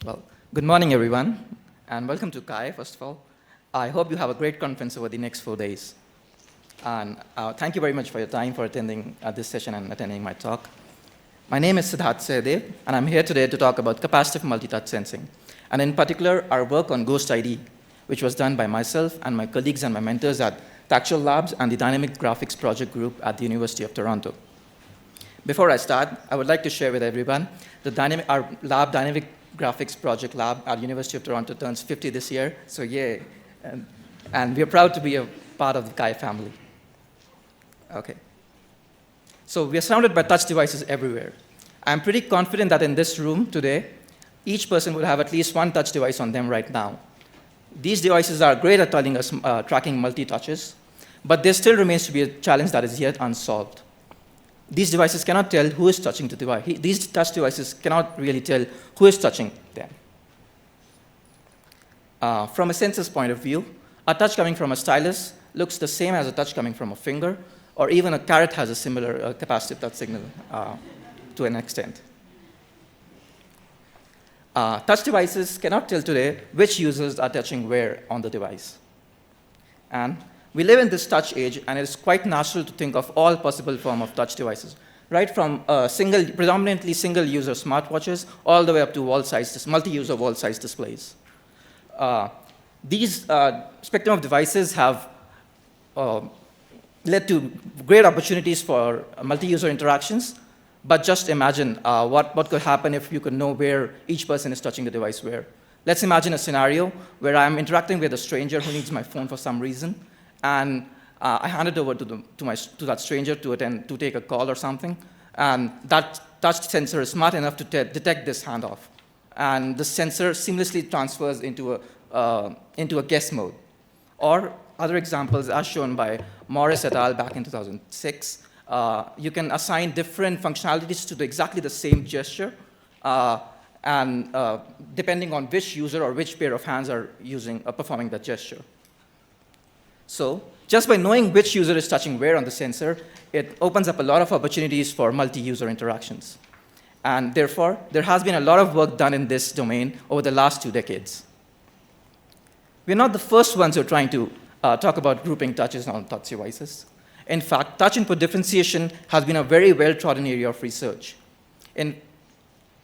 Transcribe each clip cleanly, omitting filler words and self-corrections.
Well, good morning, everyone, and welcome to CHI, first of all. I hope you have a great conference over the next 4 days. And thank you very much for your time for attending this session and attending my talk. My name is Sidharth Sahdev, and I'm here today to talk about capacitive multi-touch sensing, and in particular, our work on GhostID, which was done by myself and my colleagues and my mentors at the Actual Labs and the Dynamic Graphics Project Group at the University of Toronto. Before I start, I would like to share with everyone our lab, Dynamic Graphics Project Lab at University of Toronto turns 50 this year, so yay. And we are proud to be a part of the CHI family. Okay. So we are surrounded by touch devices everywhere. I'm pretty confident that in this room today, each person will have at least one touch device on them right now. These devices are great at telling us, tracking multi-touches, but there still remains to be a challenge that is yet unsolved. These devices cannot tell who is touching the device. These touch devices cannot really tell who is touching them. From a sensor's point of view, a touch coming from a stylus looks the same as a touch coming from a finger, or even a carrot has a similar capacitive touch signal to an extent. Touch devices cannot tell today which users are touching where on the device. And we live in this touch age, and it is quite natural to think of all possible forms of touch devices, right from predominantly single-user smartwatches all the way up to multi-user wall-size displays. These spectrum of devices have led to great opportunities for multi-user interactions, but just imagine what could happen if you could know where each person is touching the device where. Let's imagine a scenario where I'm interacting with a stranger who needs my phone for some reason, and I hand it over to that stranger to take a call or something, and that touch sensor is smart enough to detect this handoff, and the sensor seamlessly transfers into a guest mode. Or other examples, as shown by Morris et al. Back in 2006, you can assign different functionalities to exactly the same gesture, and depending on which user or which pair of hands are performing that gesture. So just by knowing which user is touching where on the sensor, it opens up a lot of opportunities for multi-user interactions. And therefore, there has been a lot of work done in this domain over the last 2 decades. We're not the first ones who are trying to talk about grouping touches on touch devices. In fact, touch input differentiation has been a very well-trodden area of research.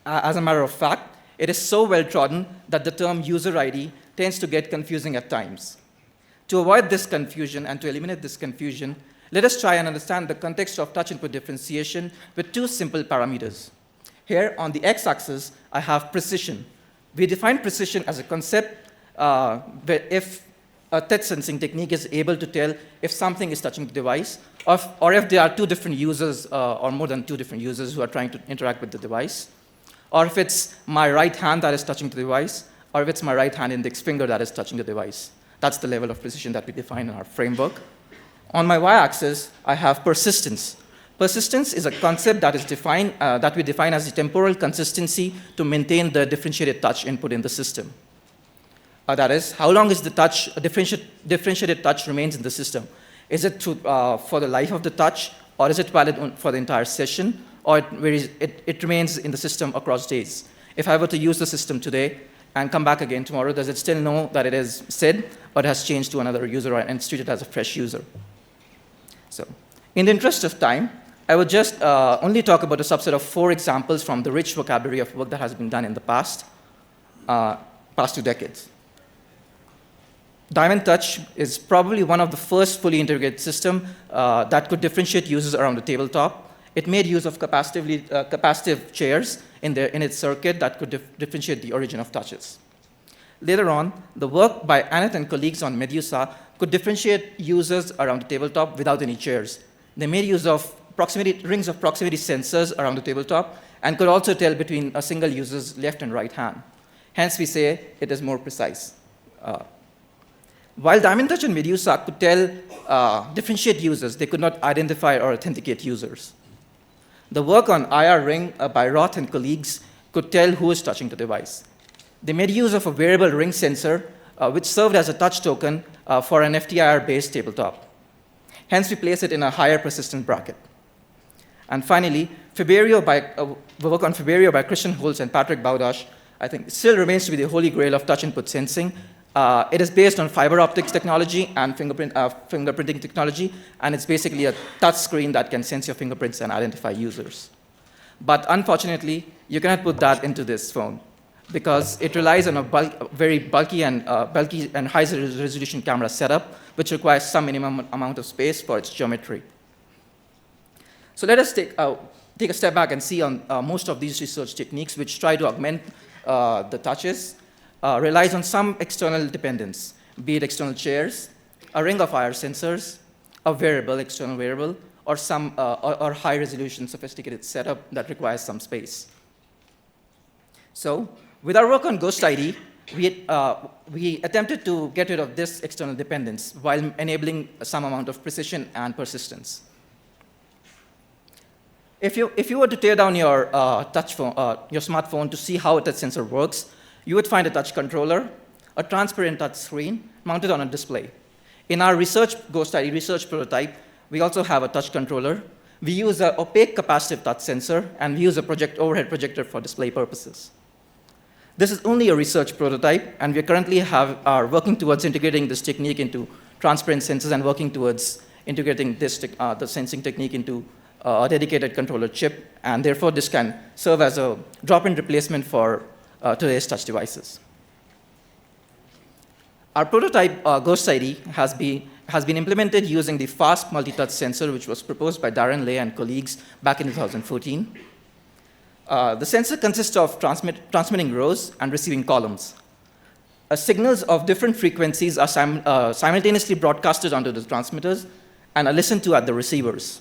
As a matter of fact, it is so well-trodden that the term user ID tends to get confusing at times. To avoid this confusion and to eliminate this confusion, let us try and understand the context of touch input differentiation with 2 simple parameters. Here on the x-axis, I have precision. We define precision as a concept where if a touch sensing technique is able to tell if something is touching the device, or if there are 2 different users or more than 2 different users who are trying to interact with the device, or if it's my right hand that is touching the device, or if it's my right hand index finger that is touching the device. That's the level of precision that we define in our framework. On my y-axis, I have persistence. Persistence is a concept that we define as the temporal consistency to maintain the differentiated touch input in the system. That is, how long is the differentiated touch remains in the system? Is it for the life of the touch, or is it valid for the entire session, or it remains in the system across days? If I were to use the system today and come back again tomorrow, does it still know that it is SID, or it has changed to another user and it's treated as a fresh user? So, in the interest of time, I will just only talk about a subset of 4 examples from the rich vocabulary of work that has been done in the past 2 decades. Diamond Touch is probably one of the first fully integrated systems that could differentiate users around the tabletop. It made use of capacitive chairs in its circuit that could differentiate the origin of touches. Later on, the work by Annette and colleagues on Medusa could differentiate users around the tabletop without any chairs. They made use of rings of proximity sensors around the tabletop and could also tell between a single user's left and right hand. Hence, we say it is more precise. While Diamond Touch and Medusa could differentiate users, they could not identify or authenticate users. The work on IR Ring by Roth and colleagues could tell who is touching the device. They made use of a variable ring sensor, which served as a touch token for an FTIR-based tabletop. Hence, we place it in a higher persistent bracket. And finally, the work on Faberio by Christian Holz and Patrick Baudash I think still remains to be the holy grail of touch input sensing. It is based on fiber optics technology and fingerprinting technology, and it's basically a touch screen that can sense your fingerprints and identify users. But unfortunately, you cannot put that into this phone because it relies on a very bulky and high resolution camera setup, which requires some minimum amount of space for its geometry. So let us take a step back and see on most of these research techniques which try to augment the touches, relies on some external dependence, be it external chairs, a ring of IR sensors, a variable, external variable, or some or high-resolution sophisticated setup that requires some space. So with our work on GhostID, we attempted to get rid of this external dependence while enabling some amount of precision and persistence. If you were to tear down your your smartphone to see how a touch sensor works, you would find a touch controller, a transparent touch screen mounted on a display. In our GhostID research prototype, we also have a touch controller. We use an opaque capacitive touch sensor, and we use a overhead projector for display purposes. This is only a research prototype, and we currently are working towards integrating this technique into transparent sensors and working towards integrating the sensing technique into a dedicated controller chip, and therefore this can serve as a drop-in replacement for today's touch devices. Our prototype GhostID has been implemented using the fast multi-touch sensor, which was proposed by Darren, Leigh, and colleagues back in 2014. The sensor consists of transmitting rows and receiving columns. Signals of different frequencies are simultaneously broadcasted onto the transmitters and are listened to at the receivers.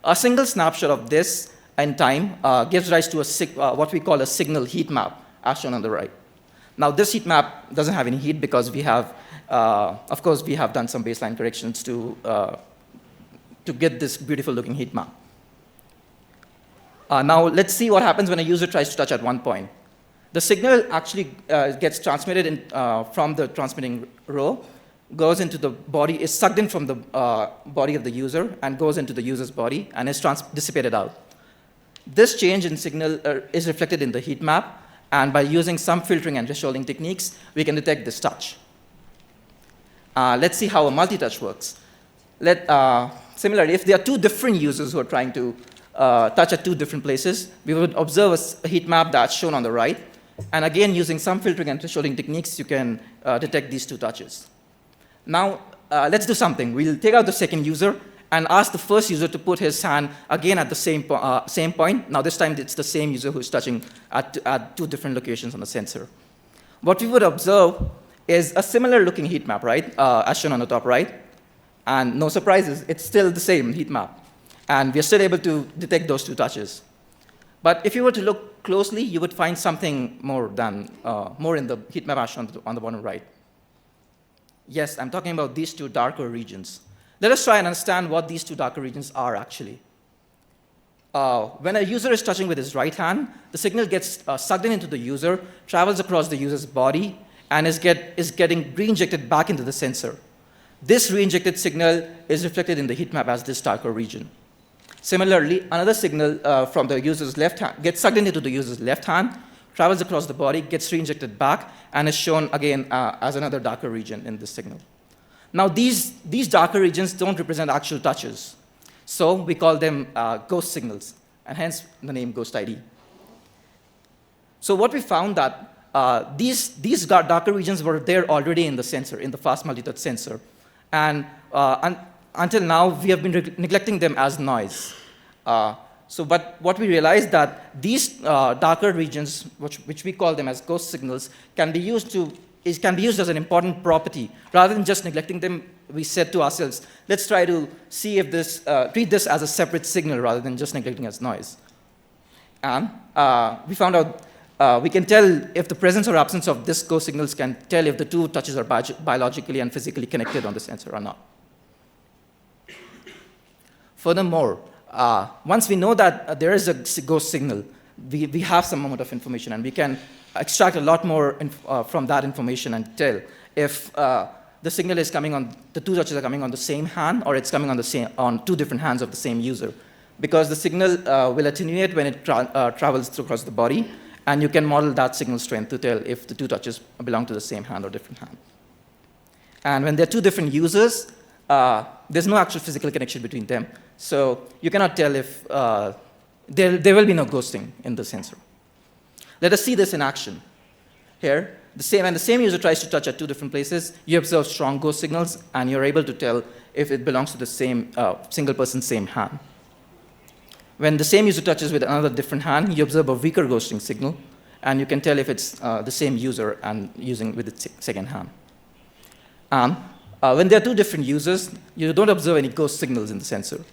A single snapshot of this in time gives rise to what we call a signal heat map, as shown on the right. Now, this heat map doesn't have any heat because we have, of course, we have done some baseline corrections to get this beautiful looking heat map. Now, let's see what happens when a user tries to touch at one point. The signal actually gets transmitted from the transmitting row, goes into the body, is sucked in from the body of the user, and goes into the user's body, and is dissipated out. This change in signal is reflected in the heat map, and by using some filtering and thresholding techniques, we can detect this touch. Let's see how a multi-touch works. Similarly, if there are two different users who are trying to touch at two different places, we would observe a heat map that's shown on the right. And again, using some filtering and thresholding techniques, you can detect these two touches. Now, let's do something. We'll take out the second user and ask the first user to put his hand again at the same point. Now, this time, it's the same user who's touching at two different locations on the sensor. What we would observe is a similar looking heat map, right, as shown on the top right. And no surprises, it's still the same heat map. And we're still able to detect those two touches. But if you were to look closely, you would find something more in the heat map as shown on the bottom right. Yes, I'm talking about these two darker regions. Let us try and understand what these two darker regions are actually. When a user is touching with his right hand, the signal gets sucked into the user, travels across the user's body, and is getting re-injected back into the sensor. This re-injected signal is reflected in the heat map as this darker region. Similarly, another signal from the user's left hand gets sucked into the user's left hand, travels across the body, gets re-injected back, and is shown again as another darker region in this signal. Now, these darker regions don't represent actual touches, so we call them ghost signals, and hence the name GhostID. So what we found that these darker regions were there already in the sensor, in the fast multi-touch sensor, and until now, we have been neglecting them as noise. But what we realized that these darker regions, which we call them as ghost signals, can be used as an important property. Rather than just neglecting them, we said to ourselves, let's try to see if treat this as a separate signal rather than just neglecting as noise. And we found out we can tell if the presence or absence of these ghost signals can tell if the two touches are biologically and physically connected on the sensor or not. Furthermore, once we know that there is a ghost signal, we have some amount of information, and we can extract a lot more from that information and tell if the signal is coming on, the two touches are coming on the same hand, or it's coming on two different hands of the same user. Because the signal will attenuate when it travels across the body, And you can model that signal strength to tell if the two touches belong to the same hand or different hand. And when there are two different users, there's no actual physical connection between them. So you cannot tell if there will be no ghosting in the sensor. Let us see this in action. Here, when the same user tries to touch at two different places, you observe strong ghost signals, and you're able to tell if it belongs to the same single person, same hand. When the same user touches with another different hand, you observe a weaker ghosting signal, and you can tell if it's the same user and using with the second hand. And when there are two different users, you don't observe any ghost signals in the sensor.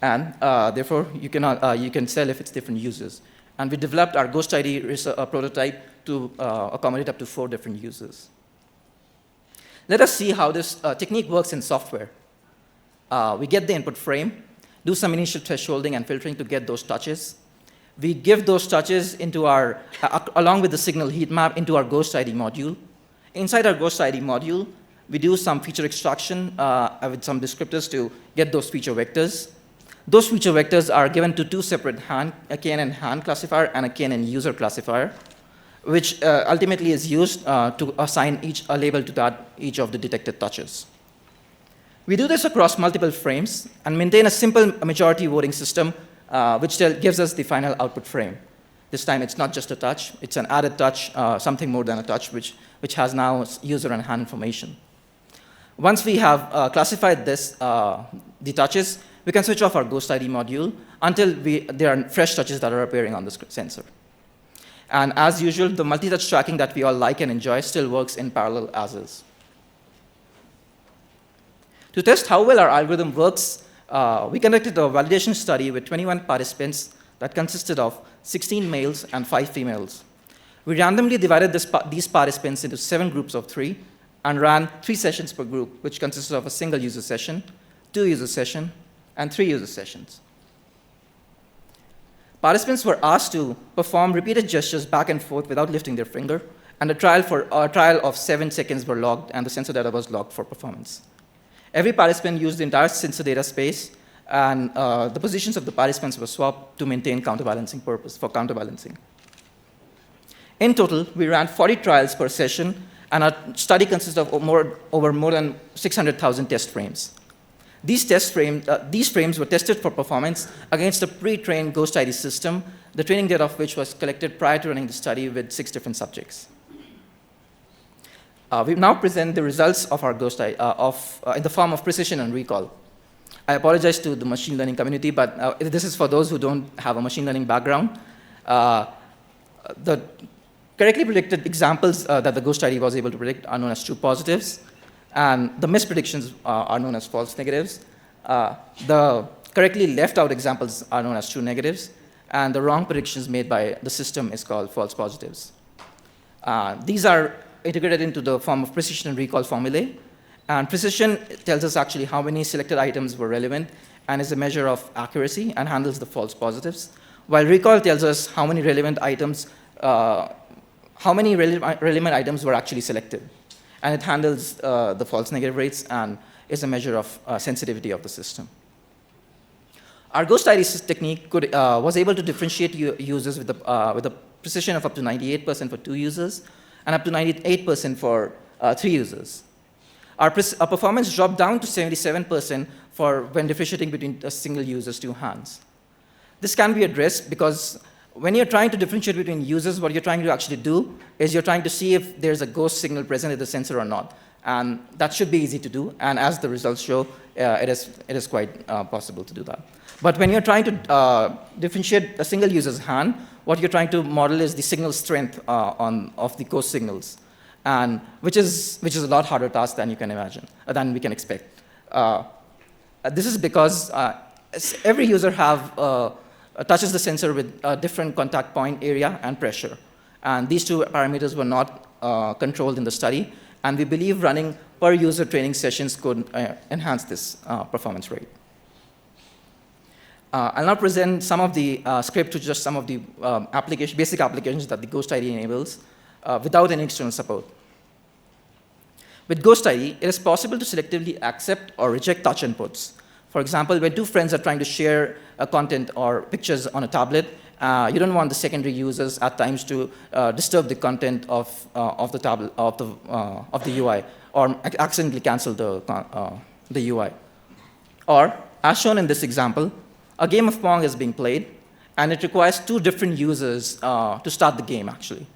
And therefore, you can tell if it's different users. And we developed our GhostID prototype to accommodate up to 4 different users. Let us see how this technique works in software. We get the input frame, do some initial thresholding and filtering to get those touches. We give those touches into our, along with the signal heat map, into our GhostID module. Inside our GhostID module, we do some feature extraction with some descriptors to get those feature vectors. Those feature vectors are given to 2 separate a KNN hand classifier and a KNN user classifier, which ultimately is used to assign a label to each of the detected touches. We do this across multiple frames and maintain a simple majority voting system, which gives us the final output frame. This time, it's not just a touch. It's an added touch, something more than a touch, which has now user and hand information. Once we have classified the touches, we can switch off our GhostID module until there are fresh touches that are appearing on the sensor. And as usual, the multi-touch tracking that we all like and enjoy still works in parallel as is. To test how well our algorithm works, we conducted a validation study with 21 participants that consisted of 16 males and 5 females. We randomly divided these participants into 7 groups of 3 and ran 3 sessions per group, which consisted of a single user session, 2 user session, and 3 user sessions. Participants were asked to perform repeated gestures back and forth without lifting their finger, and a trial of 7 seconds were logged, and the sensor data was logged for performance. Every participant used the entire sensor data space, and the positions of the participants were swapped to maintain counterbalancing purpose, for counterbalancing. In total, we ran 40 trials per session, and our study consists of over more than 600,000 test frames. These frames were tested for performance against a pre-trained GhostID system, the training data of which was collected prior to running the study with 6 different subjects. We now present the results of our GhostID in the form of precision and recall. I apologize to the machine learning community, but this is for those who don't have a machine learning background. The correctly predicted examples that the GhostID was able to predict are known as true positives, and the mispredictions are known as false negatives. The correctly left out examples are known as true negatives, and the wrong predictions made by the system is called false positives. These are integrated into the form of precision and recall formulae, and precision tells us actually how many selected items were relevant and is a measure of accuracy and handles the false positives, while recall tells us how many relevant items were actually selected. And it handles the false negative rates and is a measure of sensitivity of the system. Our GhostID technique was able to differentiate users with a precision of up to 98% for 2 users and up to 98% for 3 users. Our performance dropped down to 77% for when differentiating between a single user's 2 hands. This can be addressed because when you're trying to differentiate between users, what you're trying to actually do is you're trying to see if there's a ghost signal present in the sensor or not. And that should be easy to do. And as the results show, it is quite possible to do that. But when you're trying to differentiate a single user's hand, what you're trying to model is the signal strength of the ghost signals, and which is a lot harder task than you can imagine, than we can expect. This is because every user touches the sensor with a different contact point area and pressure. And these 2 parameters were not controlled in the study. And we believe running per user training sessions could enhance this performance rate. I'll now present some of the script to just some of the basic applications that the GhostID enables without any external support. With GhostID, it is possible to selectively accept or reject touch inputs. For example, when two friends are trying to share content or pictures on a tablet, you don't want the secondary users at times to disturb the content of the tablet of the UI or accidentally cancel the UI. Or, as shown in this example, a game of Pong is being played, and it requires two different users to start the game, actually.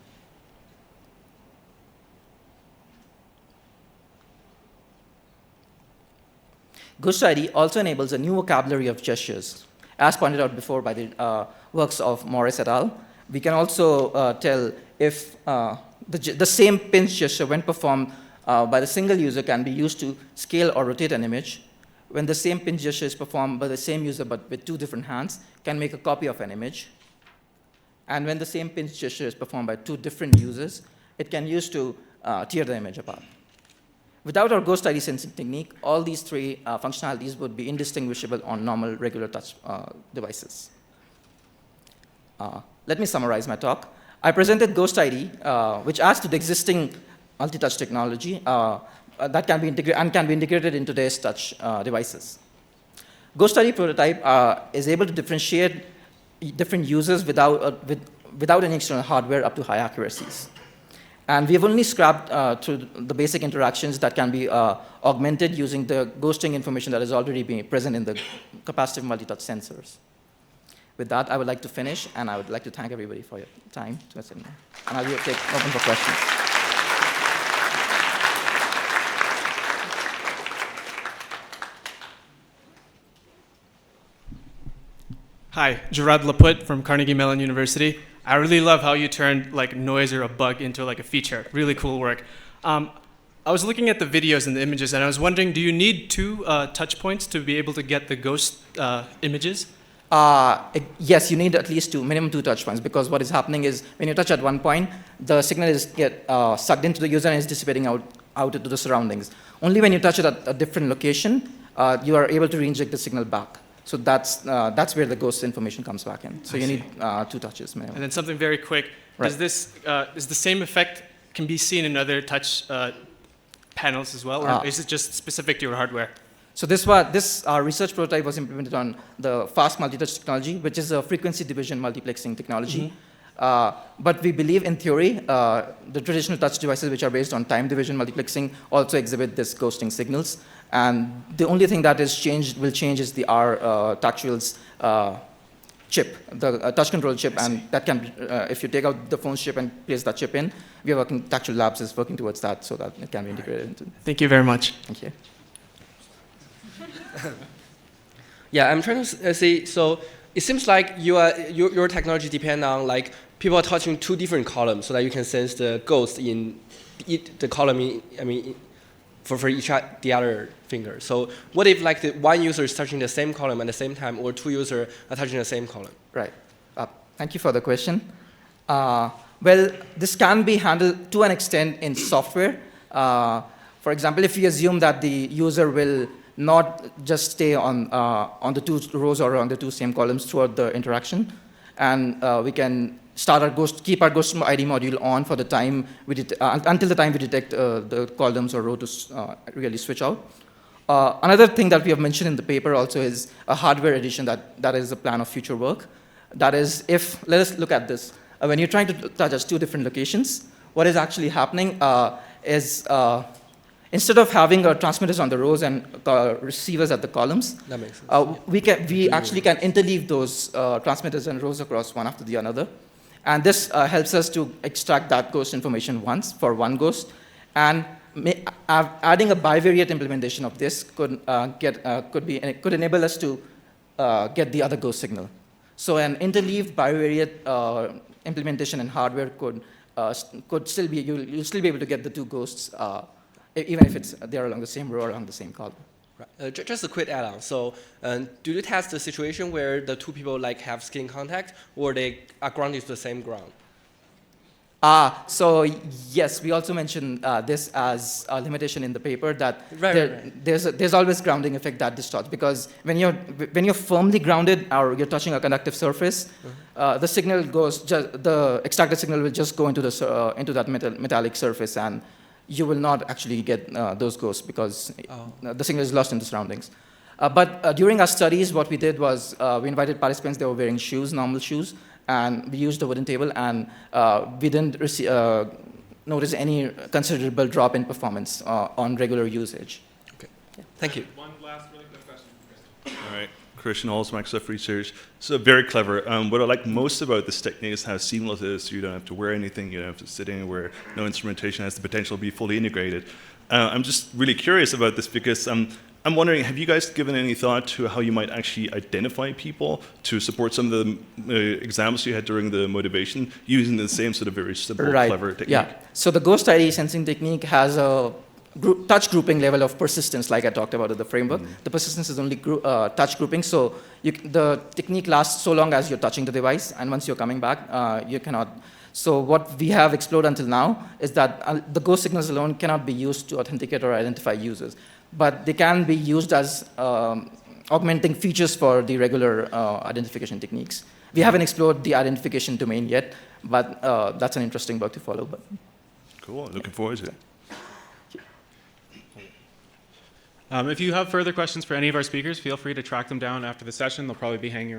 GhostID also enables a new vocabulary of gestures. As pointed out before by the works of Morris et al., we can also tell if the same pinch gesture, when performed by the single user, can be used to scale or rotate an image. When the same pinch gesture is performed by the same user but with two different hands, can make a copy of an image. And when the same pinch gesture is performed by two different users, it can be used to tear the image apart. Without our GhostID sensing technique, all these three functionalities would be indistinguishable on normal, regular touch devices. Let me summarize my talk. I presented GhostID, which adds to the existing multi-touch technology that can be integrated into today's touch devices. GhostID prototype is able to differentiate different users without any external hardware up to high accuracies. And we have only scrapped through the basic interactions that can be augmented using the ghosting information that is already being present in the capacitive multi-touch sensors. With that, I would like to finish, and I would like to thank everybody for your time to listen. And I'll be open for questions. Hi, Gerard Laputte from Carnegie Mellon University. I really love how you turned like noise or a bug into like a feature. Really cool work. I was looking at the videos and the images, and I was wondering, do you need two touch points to be able to get the ghost images? Yes, you need at least minimum two touch points, because what is happening is when you touch at one point, the signal get sucked into the user and is dissipating out into the surroundings. Only when you touch it at a different location, you are able to reinject the signal back. So that's where the ghost information comes back in. So you need two touches minimum. And then something very quick. Right. Does this is the same effect can be seen in other touch panels as well, or is it just specific to your hardware? So this research prototype was implemented on the fast multi-touch technology, which is a frequency division multiplexing technology. But we believe, in theory, the traditional touch devices, which are based on time division multiplexing, also exhibit this ghosting signals. And the only thing that will change is the tactual's chip, the touch control chip, and that can be, if you take out the phone's chip and place that chip in, we are working, Tactual Labs is working towards that so that it can be integrated into. Thank you very much. Thank you. Yeah, I'm trying to say, so it seems like your technology depends on like people are touching two different columns so that you can sense the ghost in the column, for each the other finger. So what if like the one user is touching the same column at the same time, or two users are touching the same column? Right. Thank you for the question. Well, this can be handled to an extent in software. For example, if we assume that the user will not just stay on the two rows or on the two same columns throughout the interaction, and we can keep our GhostID module on for the time until the time we detect the columns or row to really switch out. Another thing that we have mentioned in the paper also is a hardware addition that is a plan of future work. That is, let us look at this. When you're trying to touch at two different locations, what is actually happening is instead of having transmitters on the rows and receivers at the columns, that makes sense. we actually can interleave those transmitters and rows across one after the other. And this helps us to extract that ghost information once for one ghost. And adding a bivariate implementation of this could enable us to get the other ghost signal. So an interleaved bivariate implementation in hardware could still be, you'll still be able to get the two ghosts even if they're along the same row or along the same column. Right. Just a quick add-on. So, do you test the situation where the two people like have skin contact, or they are grounded to the same ground? So yes, we also mentioned this as a limitation in the paper that there's always grounding effect that distorts, because when you're firmly grounded or you're touching a conductive surface, the signal the extracted signal will just go into that metallic surface, and you will not actually get those ghosts because the signal is lost in the surroundings. But during our studies, what we did was we invited participants, they were wearing shoes, normal shoes, and we used the wooden table, and we didn't notice any considerable drop in performance on regular usage. Okay. Yeah. Thank you. One last really quick question for Christian. All right, Christian Halls, Microsoft Research. So very clever. What I like most about this technique is how seamless it is. You don't have to wear anything. You don't have to sit anywhere. No instrumentation, has the potential to be fully integrated. I'm just really curious about this because I'm wondering, have you guys given any thought to how you might actually identify people to support some of the examples you had during the motivation using the same sort of very simple, clever technique? Yeah. So the GhostID sensing technique has a touch grouping level of persistence, like I talked about in the framework. The persistence is only touch grouping, so the technique lasts so long as you're touching the device, and once you're coming back, you cannot. So what we have explored until now is that the ghost signals alone cannot be used to authenticate or identify users, but they can be used as augmenting features for the regular identification techniques. We haven't explored the identification domain yet, but that's an interesting work to follow. But. Cool, looking forward to it. If you have further questions for any of our speakers, feel free to track them down after the session. They'll probably be hanging around.